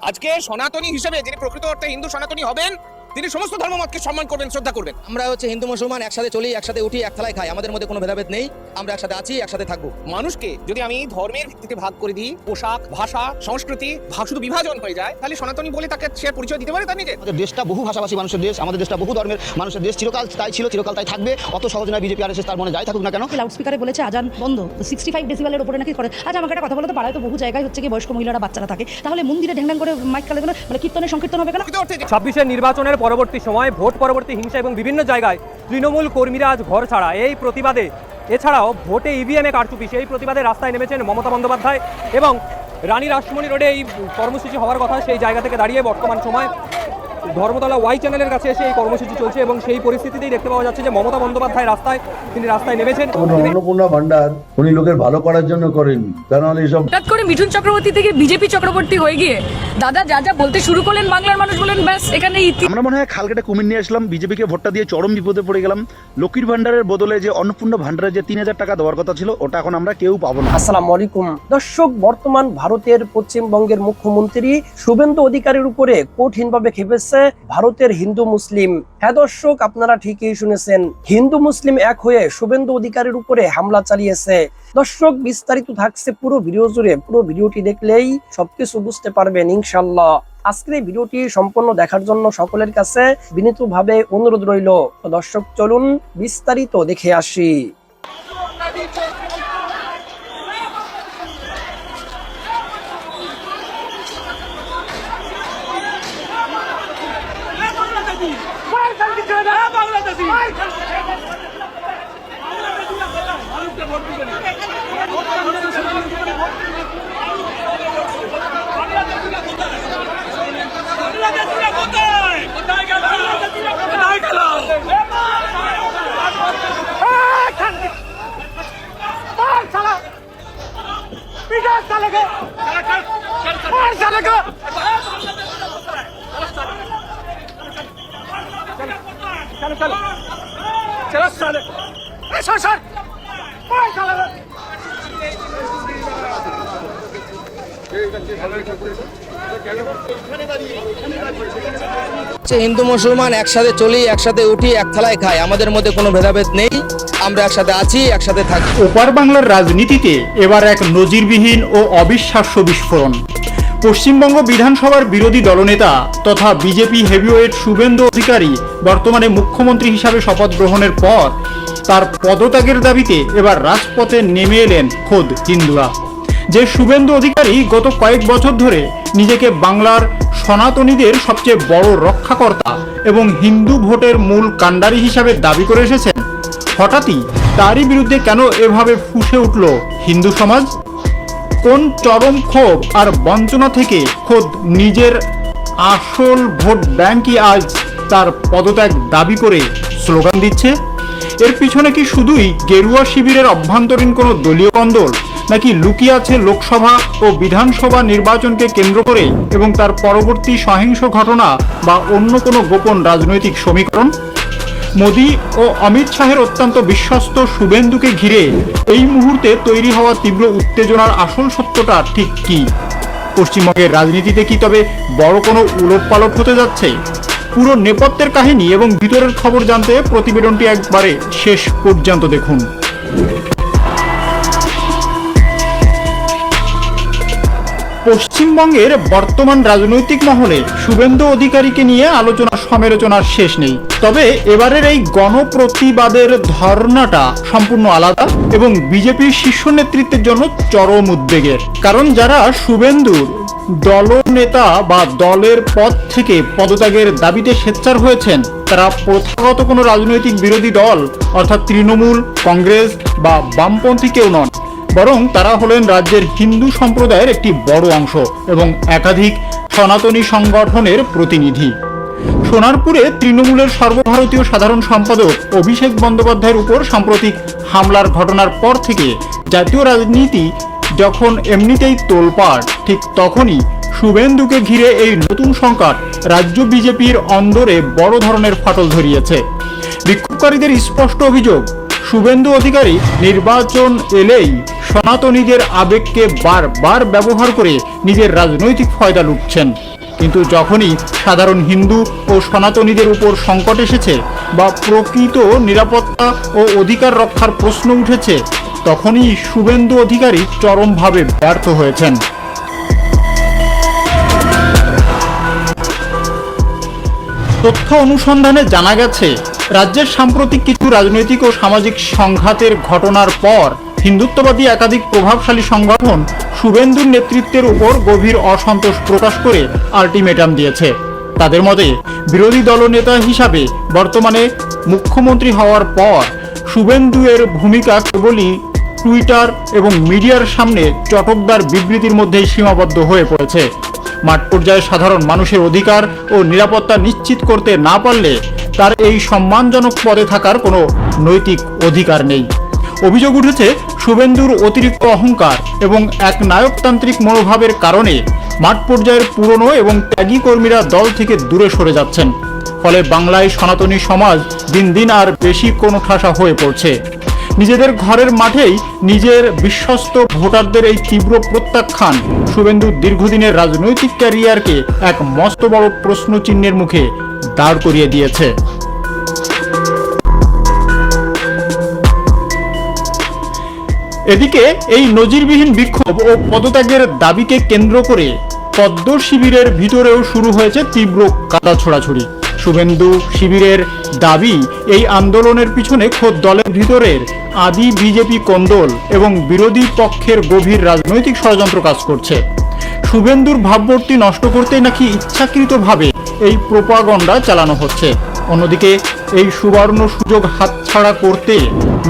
আজকে সনাতনী হিসেবে যিনি প্রকৃত অর্থে হিন্দু সনাতনী হবেন, তিনি সমস্ত ধর্মমতকে সম্মান করবেন, শ্রদ্ধা করবেন। আমরা হিন্দু মুসলমান একসাথে চলি, একসাথে উঠি, এক থালায় খাই, আমাদের মধ্যে কোনো ভেদাভেদ নেই। আমরা একসাথে আছি, একসাথে থাকবো। মানুষকে যদি আমি ধর্মের ভিত্তিতে ভাগ করে দিই, পোশাক, ভাষা, সংস্কৃতি শুধু বিভাজন হয়ে যায়, তাহলে সনাতনী বলে তাকে সে পরিচয় দিতে পারে তার নিজের। আমাদের দেশটা বহু ভাষাভাষী মানুষের দেশ, আমাদের দেশটা বহু ধর্মের মানুষের দেশ, চিরকাল তাই ছিল, চিরকাল তাই থাকবে। অত সহজ নয় বিজেপি আরএসএস তার মনে যাই থাকুক না কেন। লাউড স্পিকারে বলেছে আজান বন্ধ, 65 ডেসিবেলের উপরে নাকি করে। আচ্ছা আমাকে একটা কথা বলো তো, পাড়ায় তো বহু জায়গায় হচ্ছে কি বয়স্ক মহিলারা বাচ্চারা থাকে, তাহলে মন্দিরে ঢ্যাং করে মাইক কালে মানে কীর্তনে সংকীর্তন হবে কেন? 26-এর নির্বাচনের পরবর্তী সময় ভোট পরবর্তী হিংসা এবং বিভিন্ন জায়গায় তৃণমূল কর্মীরা আজ ঘর ছাড়া, এই প্রতিবাদে এছাড়াও ভোটে ইভিএমে কারচুপি, সেই প্রতিবাদে রাস্তায় নেমেছেন মমতা বন্দ্যোপাধ্যায় এবং রানী রাসমণি রোডে এই কর্মসূচি হওয়ার কথা সেই জায়গা থেকে দাঁড়িয়ে বর্তমান সময় ধর্মতলা ওয়াই চ্যানেলের কাছে এসে এই কর্মসূচি চলছে এবং সেই পরিস্থিতিতেই দেখতে পাওয়া যাচ্ছে যে মমতা বন্দ্যোপাধ্যায় তিনি রাস্তায় নেমেছেন। অন্নপূর্ণা ভান্ডার উনি লোকের ভালো করার জন্য করেননি, কারণ এইসব হঠাৎ করে মিঠুন চক্রবর্তী থেকে বিজেপি চক্রবর্তী হয়ে গিয়ে দাদা যা যা বলতে শুরু করলেন, বাংলার মানুষ বলেন ব্যাস এখানে আমরা মনে হয় খালকেটে কুমির নিয়ে আসলাম, বিজেপিকে ভোটটা দিয়ে চরম বিপদে পড়ে গেলাম। লক্ষ্মীর ভান্ডারের বদলে যে অন্নপূর্ণা ভান্ডারে যে 3000 টাকা দেওয়ার কথা ছিল, ওটা এখন আমরা কেউ পাবো না। আসসালামু আলাইকুম দর্শক, বর্তমান ভারতের পশ্চিমবঙ্গের মুখ্যমন্ত্রী শুভেন্দু অধিকারীর উপরে কঠিনভাবে খেপেছে ভারতের হিন্দু মুসলিম। হ্যাঁ দর্শক, আপনারা ঠিকই শুনেছেন, হিন্দু মুসলিম এক হয়ে শুভেন্দু অধিকারীর উপরে হামলা চালিয়েছে। দর্শক বিস্তারিত থাকছে পুরো ভিডিও জুড়ে, পুরো ভিডিওটি দেখলেই সবকিছু বুঝতে পারবেন ইনশাআল্লাহ। আজকের এই ভিডিওটি সম্পূর্ণ দেখার জন্য সকলের কাছে বিনীতভাবে অনুরোধ রইল। তো দর্শক চলুন বিস্তারিত দেখে আসি। হিন্দু মুসলমান একসাথে চলি, একসাথে উঠি, এক থালায় খাই, আমাদের মধ্যে কোনো ভেদাভেদ নেই। আমরা একসাথে আছি, একসাথে থাকি। ওপার বাংলার রাজনীতিতে এবার এক নজিরবিহীন ও অবিশ্বাস্য বিস্ফোরণ। পশ্চিমবঙ্গ বিধানসভার বিরোধী দলনেতা তথা বিজেপি হেভিওয়েট শুভেন্দু অধিকারী বর্তমানে মুখ্যমন্ত্রী হিসাবে শপথ গ্রহণের পর তার পদত্যাগের দাবিতে এবার রাজপথে নেমে এলেন খোদ হিন্দুরা। যে শুভেন্দু অধিকারী গত কয়েক বছর ধরে নিজেকে বাংলার সনাতনীদের সবচেয়ে বড় রক্ষাকর্তা এবং হিন্দু ভোটের মূল কাণ্ডারি হিসাবে দাবি করে এসেছেন, হঠাৎই তারই বিরুদ্ধে কেন এভাবে ফুঁসে উঠল হিন্দু সমাজ? কোন চরম ক্ষোভ আর বঞ্চনা থেকে খোদ নিজের আসল ভোট ব্যাংকই আজ তার পদত্যাগ দাবি করে স্লোগান দিচ্ছে? এর পিছনে কি শুধুই গেরুয়া শিবিরের অভ্যন্তরীণ কোনো দলীয় কন্দল, নাকি লুকিয়ে আছে লোকসভা ও বিধানসভা নির্বাচনকে কেন্দ্র করে এবং তার পরবর্তী সহিংস ঘটনা বা অন্য কোনো গোপন রাজনৈতিক সমীকরণ? মোদী ও অমিত শাহের অত্যন্ত বিশ্বস্ত শুভেন্দুকে ঘিরে এই মুহূর্তে তৈরি হওয়া তীব্র উত্তেজনার আসল সত্যটা ঠিক কি? পশ্চিমবঙ্গের রাজনীতিতে কি তবে বড় কোনো উলটপালট হতে যাচ্ছে? পুরো নেপথ্যের কাহিনী এবং ভিতরের খবর জানতে প্রতিবেদনটি একবারে শেষ পর্যন্ত দেখুন। পশ্চিমবঙ্গের বর্তমান রাজনৈতিক মহলে শুভেন্দু অধিকারীকে নিয়ে আলোচনা সমালোচনার শেষ নেই, তবে এবারের এই গণপ্রতিবাদের ধর্নাটা সম্পূর্ণ আলাদা এবং বিজেপির শীর্ষ নেতৃত্বের জন্য চরম উদ্বেগের। কারণ যারা শুভেন্দুর দলনেতা বা দলের পদ থেকে পদত্যাগের দাবিতে সোচ্চার হয়েছেন, তারা প্রথাগত কোনো রাজনৈতিক বিরোধী দল অর্থাৎ তৃণমূল, কংগ্রেস বা বামপন্থী কেউ নন, বরং তারা হলেন রাজ্যের হিন্দু সম্প্রদায়ের একটি বড় অংশ এবং একাধিক সনাতনী সংগঠনের প্রতিনিধি। সোনারপুরে তৃণমূলের সর্বভারতীয় সাধারণ সম্পাদক অভিষেক বন্দ্যোপাধ্যায়ের উপর সাম্প্রতিক হামলার ঘটনার পর থেকে জাতীয় রাজনীতি যখন এমনিতেই তোলপাড়, ঠিক তখনই শুভেন্দুকে ঘিরে এই নতুন সংকট রাজ্য বিজেপির অন্দরে বড় ধরনের ফাটল ধরিয়েছে। বিক্ষোভকারীদের স্পষ্ট অভিযোগ, শুভেন্দু অধিকারী নির্বাচন এলেই সনাতনীদের আবেগকে বারবার ব্যবহার করে নিজের রাজনৈতিক ফয়দা লুটছেন। কিন্তু যখনই সাধারণ হিন্দু ও সনাতনীদের উপর সংকট এসেছে বা প্রকৃত নিরাপত্তা ও অধিকার রক্ষার প্রশ্ন উঠেছে, তখনই শুভেন্দু অধিকারী চরমভাবে ব্যর্থ হয়েছেন। তথ্য অনুসন্ধানে জানা গেছে, রাজ্যের সাম্প্রতিক কিছু রাজনৈতিক ও সামাজিক সংঘাতের ঘটনার পর হিন্দুত্ববাদী একাধিক প্রভাবশালী সংগঠন শুভেন্দুর নেতৃত্বের উপর গভীর অসন্তোষ প্রকাশ করে আল্টিমেটাম দিয়েছে। তাদের মতে, বিরোধী দলনেতা হিসাবে বর্তমানে মুখ্যমন্ত্রী হওয়ার পর শুভেন্দু এর ভূমিকা কেবলই টুইটার এবং মিডিয়ার সামনে চটকদার বিবৃতির মধ্যেই সীমাবদ্ধ হয়ে পড়েছে। মাঠ পর্যায়ে সাধারণ মানুষের অধিকার ও নিরাপত্তা নিশ্চিত করতে না পারলে তার এই সম্মানজনক পদে থাকার কোনো নৈতিক অধিকার নেই। অভিযোগ উঠেছে, শুভেন্দুর অতিরিক্ত অহংকার এবং এক নায়কতান্ত্রিক মনোভাবের কারণে মাঠ পর্যায়ের পুরনো এবং ত্যাগী কর্মীরা দল থেকে দূরে সরে যাচ্ছেন। ফলে বাংলায় সনাতনী সমাজ দিন দিন আর বেশি কোণঠাসা হয়ে পড়ছে। নিজেদের ঘরের মাঠেই নিজের বিশ্বস্ত ভোটারদের এই তীব্র প্রত্যাখ্যান শুভেন্দুর দীর্ঘদিনের রাজনৈতিক ক্যারিয়ারকে এক মস্ত বড় প্রশ্নচিহ্নের মুখে দাঁড় করিয়ে দিয়েছে। এদিকে এই নজিরবিহীন বিক্ষোভ ও পদত্যাগের দাবিকে কেন্দ্র করে পদ্ম শিবিরের ভিতরেও শুরু হয়েছে তীব্র কাদা ছোড়াছুড়ি। শুভেন্দু শিবিরের দাবি, এই আন্দোলনের পিছনে খোদ দলের ভিতরের আদি বিজেপি কোন্দল এবং বিরোধী পক্ষের গভীর রাজনৈতিক ষড়যন্ত্র কাজ করছে। শুভেন্দুর ভাবমূর্তি নষ্ট করতে নাকি ইচ্ছাকৃতভাবে এই প্রোপাগন্ডা চালানো হচ্ছে। অন্যদিকে এই সুবর্ণ সুযোগ হাতছাড়া করতে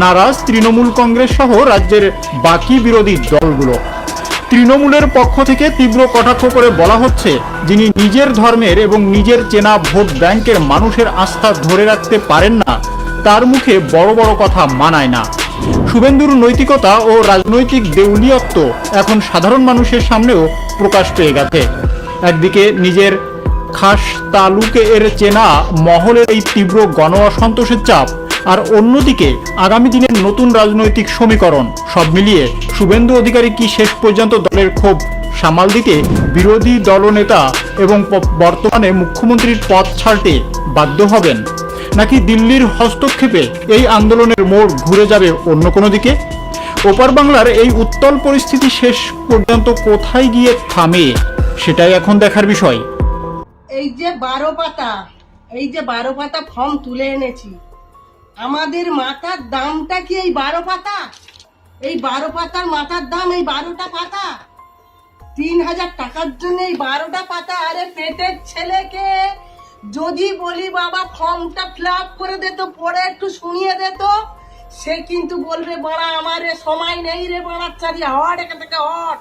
নারাজ তৃণমূল কংগ্রেস সহ রাজ্যের বাকি বিরোধী দলগুলো। তৃণমূলের পক্ষ থেকে তীব্র কটাক্ষ করে বলা হচ্ছে, যিনি নিজের ধর্মের এবং নিজের চেনা ভোট ব্যাংকের মানুষের আস্থা ধরে রাখতে পারেন না, তার মুখে বড় বড় কথা মানায় না। শুভেন্দুর নৈতিকতা ও রাজনৈতিক দেউলিয়ত্ব এখন সাধারণ মানুষের সামনেও প্রকাশ পেয়ে গেছে। একদিকে নিজের খাস তালুকে এর চেনা মহলের এই তীব্র গণ অসন্তোষের চাপ, আর অন্যদিকে আগামী দিনের নতুন রাজনৈতিক সমীকরণ। সব মিলিয়ে শুভেন্দু অধিকারী কি শেষ পর্যন্ত দলের ক্ষোভ সামাল দিতে বিরোধী দলনেতা এবং বর্তমানে মুখ্যমন্ত্রীর পদ ছাড়তে বাধ্য হবেন, নাকি দিল্লির হস্তক্ষেপে এই আন্দোলনের মোড় ঘুরে যাবে অন্য কোনো দিকে? ওপার বাংলার এই উত্তাল পরিস্থিতি শেষ পর্যন্ত কোথায় গিয়ে থামে, সেটাই এখন দেখার বিষয়। এই যে 12 পাতা ফর্ম তুলে এনেছি, আমাদের মাথার দামটা কি এই 12 পাতা? এই 12 পাতার মাথার দাম এই 12টা পাতা? 3000 টাকার জন্য এই 12টা পাতা? আরে পেটের ছেলেকে যদি বলি বাবা ফর্মটা ফিল আপ করে দে তো, পরে একটু শুনিয়ে দে তো, সে কিন্তু বলবে বাড়া আমার সময় নেই রে বাড়াচ্ছারি, হট এখান থেকে হট।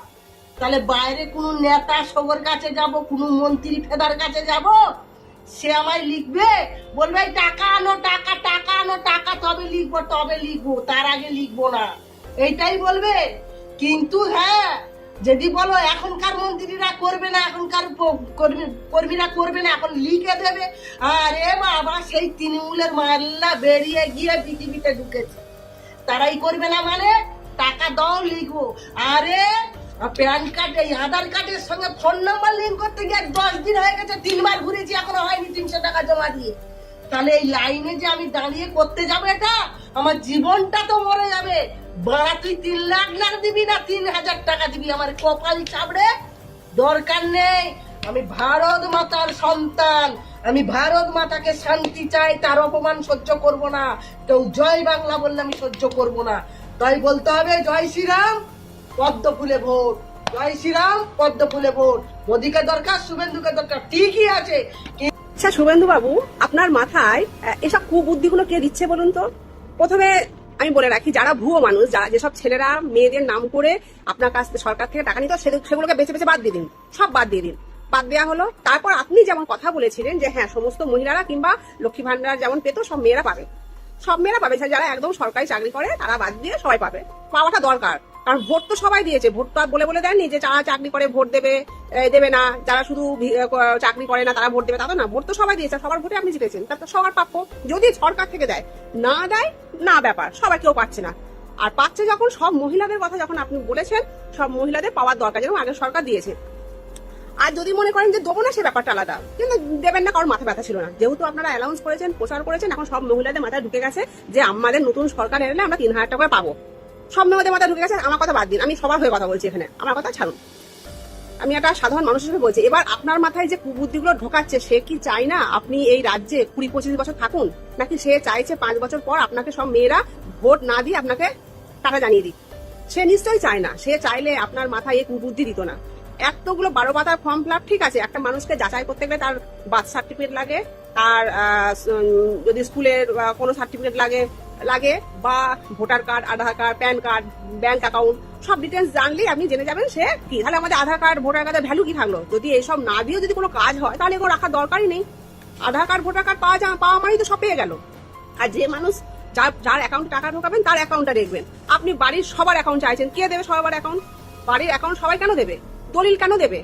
তাহলে বাইরে কোনো নেতা সবার কাছে যাব, কোনো মন্ত্রী ফেদার কাছে যাব, সে আমায় লিখবে, বলবে টাকা আনো, টাকা টাকা আনো, টাকা তবে লিখবো, তার আগে লিখবো না, এইটাই বলবে। কিন্তু হ্যাঁ, যদি বলো এখনকার মন্ত্রীরা করবে না, এখনকার কর্মীরা করবে না, এখন লিখে দেবে, আরে বাবা সেই তৃণমূলের মাল্লা বেরিয়ে গিয়ে পৃথিবীতে ঢুকেছে, তারাই করবে না মানে টাকা দাও লিখবো। আরে প্যান কার্ড এই আধার কার্ডের সঙ্গে ফোন নাম্বার লিঙ্ক করতে গিয়ে 10 দিন হয়ে গেছে, 3 বার ঘুরেছি, এখনো হয়নি 300 টাকা জমা দিয়ে। তাহলে এই লাইনে যে আমি দাঁড়িয়ে করতে যাবো, এটা আমার জীবনটা তো মরে যাবে। বাড়া তুই 3 লাখ দিবি না 3000 টাকা দিবি, আমার কপাল চাপড়ে দরকার নেই। আমি ভারত মাতার সন্তান, আমি ভারত মাতাকে শান্তি চাই, তার অপমান সহ্য করব না। কেউ জয় বাংলা বললে আমি সহ্য করব না, তাই বলতে হবে জয় শ্রীরাম পদ্ম ফুলে ভোট, জয় শ্রীরাম পদ্ম ফুলে ভোট। মোদীকে দরকার, শুভেন্দুকে দরকার, ঠিকই আছে। আচ্ছা শুভেন্দু বাবু, আপনার মাথায় এসব কুবুদ্ধিগুলো কে দিচ্ছে বলুন তো? প্রথমে আমি বলে রাখি, যারা ভুয়ো মানুষ, যারা যেসব ছেলেরা মেয়েদের নাম করে আপনার কাছ থেকে সরকার থেকে টাকা নিত, সেগুলোকে বেছে বেছে বাদ দিয়ে দিন, সব বাদ দিয়ে দিন। বাদ দেওয়া হলো। তারপর আপনি যেমন কথা বলেছিলেন যে হ্যাঁ সমস্ত মহিলারা কিংবা লক্ষ্মী ভান্ডার যেমন পেত সব মেয়েরা পাবে, সব মেয়েরা পাবে, যারা একদম সরকারি চাকরি করে তারা বাদ দিয়ে সবাই পাবে, পাওয়াটা দরকার। কারণ ভোট তো সবাই দিয়েছে, ভোট তো আর বলে দেননি যে যারা চাকরি করে ভোট দেবে না, যারা শুধু চাকরি করে না তারা ভোট দেবে, তা তো না, ভোট তো সবাই দিয়েছে, সবার ভোটে আপনি জিতেছেন, তার তো সবার প্রাপ্য। যদি সরকার থেকে দেয়, না দেয় না ব্যাপার, সবাই কেউ পাচ্ছে না। আর পাচ্ছে যখন, সব মহিলাদের কথা যখন আপনি বলেছেন, সব মহিলাদের পাওয়ার দরকার, যেরকম আগের সরকার দিয়েছে। আর যদি মনে করেন যে দেবো না, সে ব্যাপারটা আলাদা, কিন্তু দেবেন না, কারোর মাথা ব্যথা ছিল না। যেহেতু আপনারা অ্যানাউন্স করেছেন, প্রচার করেছেন, এখন সব মহিলাদের মাথায় ঢুকে গেছে যে আমাদের নতুন সরকার এলে আমরা 3000 টাকা করে পাবো। সব মহিলাদের মাথায় ঢুকে গেছে। আমার কথা বাদ দিন, আমি সবার হয়ে কথা বলছি এখানে, আমার কথা ছাড়ুন। আমি একটা সাধারণ মানুষ হিসেবে বলছি, এবার আপনার মাথায় যে কুবুদ্ধিগুলো ঢোকাচ্ছে, সে কি চায় না আপনি এই রাজ্যে 20-25 বছর থাকুন, নাকি সে চাইছে 5 বছর পর আপনাকে সব মেয়েরা ভোট না দিয়ে আপনাকে টাকা জানিয়ে দিক? সে নিশ্চয়ই চায় না। সে চাইলে আপনার মাথায় এই কুবুদ্ধি দিত না। এতগুলো 12 পাতার ফর্ম ফিল আপ, ঠিক আছে, একটা মানুষকে যাচাই করতে গেলে তার বার্থ সার্টিফিকেট লাগে, তার যদি স্কুলের কোনো সার্টিফিকেট লাগে বা voter card, Aadhaar card, PAN card, bank account, সব ডিটেলস জানলেই আপনি জেনে যাবেন সে কি। তাহলে আমাদের আধার কার্ড, ভোটার কার্ডের ভ্যালু কি থাকলো? যদি এইসব না দিয়েও যদি কোনো কাজ হয়, তাহলে এগুলো রাখার দরকারই নেই। আধার কার্ড, ভোটার কার্ড পাওয়া মানেই তো সব পেয়ে গেল। আর যে মানুষ যার অ্যাকাউন্টে টাকা ঢোকাবেন, তার অ্যাকাউন্টটা দেখবেন। আপনি বাড়ির সবার অ্যাকাউন্ট চাইছেন, কে দেবে সবার অ্যাকাউন্ট? বাড়ির অ্যাকাউন্ট সবাই কেন দেবে? দলিল কেন দেবে?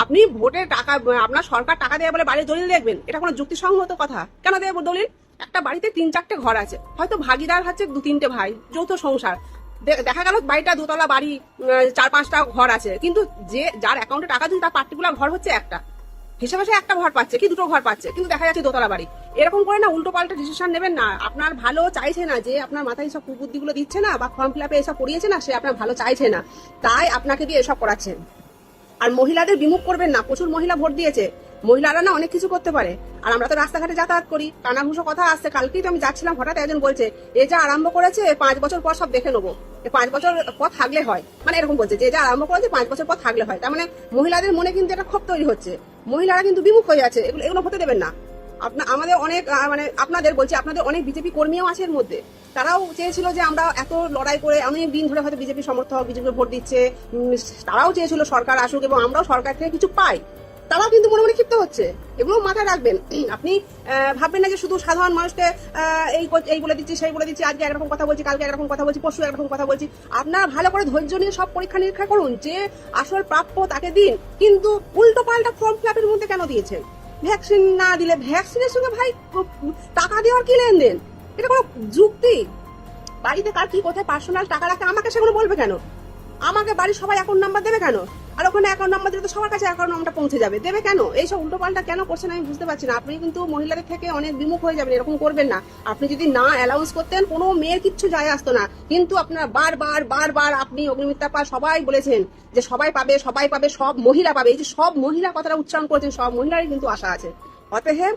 আপনি ভোটের টাকা, আপনার সরকার টাকা দেবে বলে বাড়ির দলিল দেখবেন? এটা কোনো যুক্তিসঙ্গত কথা? কেন দেবে দলিল? একটা বাড়িতে 3-4টে ঘর আছে, হয়তো ভাগিদার হচ্ছে 2-3টে ভাই, যৌথ সংসার। দেখা গেল বাড়িটা 2তলা বাড়ি, 4-5টা ঘর আছে, কিন্তু যার অ্যাকাউন্টে টাকা দিচ্ছে তার পার্টিকুলার ঘর হচ্ছে একটা, হিসেবে সে একটা ঘর পাচ্ছে কি 2টো ঘর পাচ্ছে, কিন্তু দেখা যাচ্ছে 2তলা বাড়ি। এরকম করে না উল্টো পাল্টা ডিসিশন নেবেন না। আপনার ভালো চাইছে না, যে আপনার মাথায় এইসব কুবুদ্ধিগুলো দিচ্ছে না বা ফর্ম ফিল আপে এসব করিয়েছে না, সে আপনার ভালো চাইছে না, তাই আপনাকে দিয়ে এসব করাচ্ছেন। আর মহিলাদের বিমুখ করবেন না। প্রচুর মহিলা ভোট দিয়েছে, মহিলারা না অনেক কিছু করতে পারে। আর আমরা তো রাস্তাঘাটে যাতায়াত করি, কানাঘুষো কথা আসছে। কালকেই তো আমি যাচ্ছিলাম, হঠাৎ একজন বলছে এ যা আরম্ভ করেছে 5 বছর পর সব দেখে নেবো, 5 বছর পর থাকলে হয়, মানে এরকম বলছে যে যা আরম্ভ করেছে 5 বছর পর থাকলে হয়। তার মানে মহিলাদের মনে কিন্তু একটা ক্ষোভ তৈরি হচ্ছে, মহিলারা কিন্তু বিমুখ হয়ে যাচ্ছে। এগুলো হতে দেবেন না। আমাদের অনেক মানে আপনাদের বলছি, আপনাদের অনেক বিজেপি কর্মীও আছে এর মধ্যে। তারাও চেয়েছিল যে আমরা এত লড়াই করে অনেক দিন ধরে হয়তো বিজেপি সমর্থক, বিজেপি ভোট দিচ্ছে, তারাও চেয়েছিল সরকার আসুক এবং আমরাও সরকার থেকে কিছু পাই। তারাও কিন্তু মনে মনে ক্ষিপ্ত হচ্ছে। এগুলো মাথায় রাখবেন। আপনি ভাববেন না যে শুধু সাধারণ মানুষকে এই বলে দিচ্ছি, সেই বলে দিচ্ছি, আজকে একরকম কথা বলছি, কালকে একরকম কথা বলছি, পরশু একরকম কথা বলছি। আপনার ভালো করে ধৈর্য নিয়ে সব পরীক্ষা নিরীক্ষা করুন, যে আসল প্রাপ্য তাকে দিন। কিন্তু উল্টো পাল্টা ফর্ম ফিল আপের মধ্যে কেন দিয়েছেন? ভ্যাকসিন না দিলে ভ্যাকসিনের সঙ্গে ভাই টাকা দেওয়ার কি লেনদেন? এটা কোনো যুক্তি? বাড়িতে কার কি কোথায় পার্সোনাল টাকা রাখে আমাকে সেগুলো বলবে কেন? আমাকে বাড়ির সবাই অ্যাকাউন্ট নাম্বার দেবে কেন? আর ওখানে অ্যাকাউন্ট নাম্বার দিলে তো সবার কাছে অ্যাকাউন্ট নাম্বারটা পৌঁছে যাবে, দেবে কেন? এইসব উল্টো পাল্টা কেন করছেন আমি বুঝতে পারছি না। আপনি কিন্তু মহিলাদের থেকে অনেক বিমুখ হয়ে যাবেন, এরকম করবেন না। আপনি যদি না অ্যালাউন্স করতেন, কোনো মেয়ের কিচ্ছু যায় আসতো না। কিন্তু আপনারা বারবার আপনি অগ্নিমিত্রা পাল সবাই বলেছেন যে সবাই পাবে, সবাই পাবে, সব মহিলা পাবে। এই যে সব মহিলা কথাটা উচ্চারণ করেছেন, সব মহিলারই কিন্তু আশা আছে। অতএব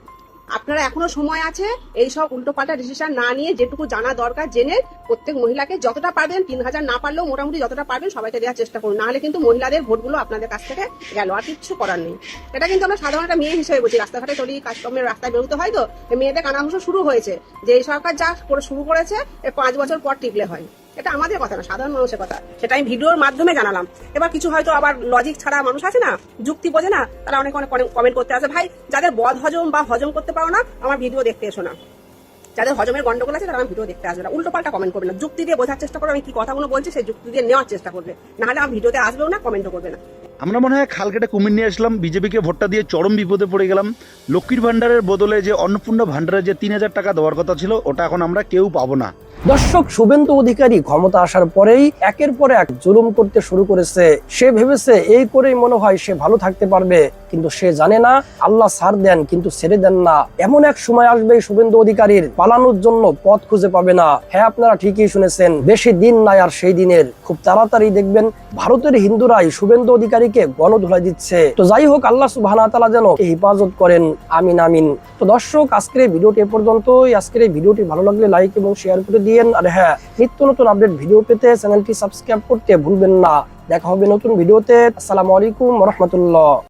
আপনারা এখনো সময় আছে, এইসব উল্টোপাল্টা ডিসিশন না নিয়ে যেটুকু জানা দরকার জেনে প্রত্যেক মহিলাকে যতটা পারবেন, 3000 না পারলেও মোটামুটি যতটা পারবেন সবাইকে দেওয়ার চেষ্টা করুন। নাহলে কিন্তু মহিলাদের ভোটগুলো আপনাদের কাছ থেকে গেল, আর কিচ্ছু করার নেই। এটা কিন্তু আমরা সাধারণ একটা মেয়ে হিসেবে বলছি, রাস্তাঘাটে চলি, কাজকর্মের রাস্তায় বেরোতে হয়, তো মেয়েদের কানাঘুষো শুরু হয়েছে যে এই সরকার যা শুরু করেছে 5 বছর পর টিকলে হয়। এটা আমাদের কথা না, সাধারণ মানুষের কথা। সেটা আমি ভিডিওর মাধ্যমে জানালাম। এবার কিছু হয়তো আবার লজিক ছাড়া মানুষ আছে না, যুক্তি বোঝে না, তারা অনেক কমেন্ট করতে আসে। ভাই, যাদের বদ হজম বা হজম করতে পারো না, আমার ভিডিও দেখতে এসো না। যাদের হজমের গন্ডগোল আছে তারা আমার ভিডিও দেখতে আসবে না। উল্টো পাল্টা কমেন্ট করবে না, যুক্তি দিয়ে বোঝার চেষ্টা করবে আমি কি কথাগুলো বলছি, সেই যুক্তি দিয়ে নেওয়ার চেষ্টা করবে। নাহলে আমার ভিডিওতে আসবেও না, কমেন্টও করবে না। আমরা মনে হয় খালকেটে কুমির নিয়ে আসলাম, বিজেপিকে ভোটটা দিয়ে চরম বিপদে পড়ে গেলাম। লক্ষ্মীর ভান্ডারের বদলে যে অন্নপূর্ণা ভান্ডারে যে 3000 টাকা দেওয়ার কথা ছিল, ওটা এখন আমরা কেউ পাবো না। দর্শক, শুভেন্দু অধিকারী ক্ষমতা আসার পরেই একের পর এক জুলুম করতে শুরু করেছে। সে ভেবেছে এই করেই মনে হয় সে ভালো থাকতে পারবে, কিন্তু সে জানে না আল্লাহ ছাড় দেন কিন্তু ছেড়ে দেন না। এমন এক সময় আসবে শুভেন্দু অধিকারীর পালানোর জন্য পথ খুঁজে পাবে না। হ্যাঁ, আপনারা ঠিকই শুনেছেন, বেশি দিন নাই আর সেই দিনের। খুব তাড়াতাড়ি দেখবেন ভারতের হিন্দুরাই শুভেন্দু অধিকারীকে গণধোলাই দিচ্ছে। তো যাই হোক, আল্লাহ সুবহানাহু ওয়া তাআলা যেন হেফাজত করেন, আমিন আমিন। তো দর্শক, আজকের এই ভিডিওটি এ পর্যন্তই। আজকের এই ভিডিওটি ভালো লাগলে লাইক এবং শেয়ার করে দিয়েন। আর হ্যাঁ, নিত্য নতুন আপডেট ভিডিও পেতে চ্যানেলটি সাবস্ক্রাইব করতে ভুলবেন না। দেখা হবে নতুন ভিডিওতে। আসসালামু আলাইকুম ওয়া রাহমাতুল্লাহ।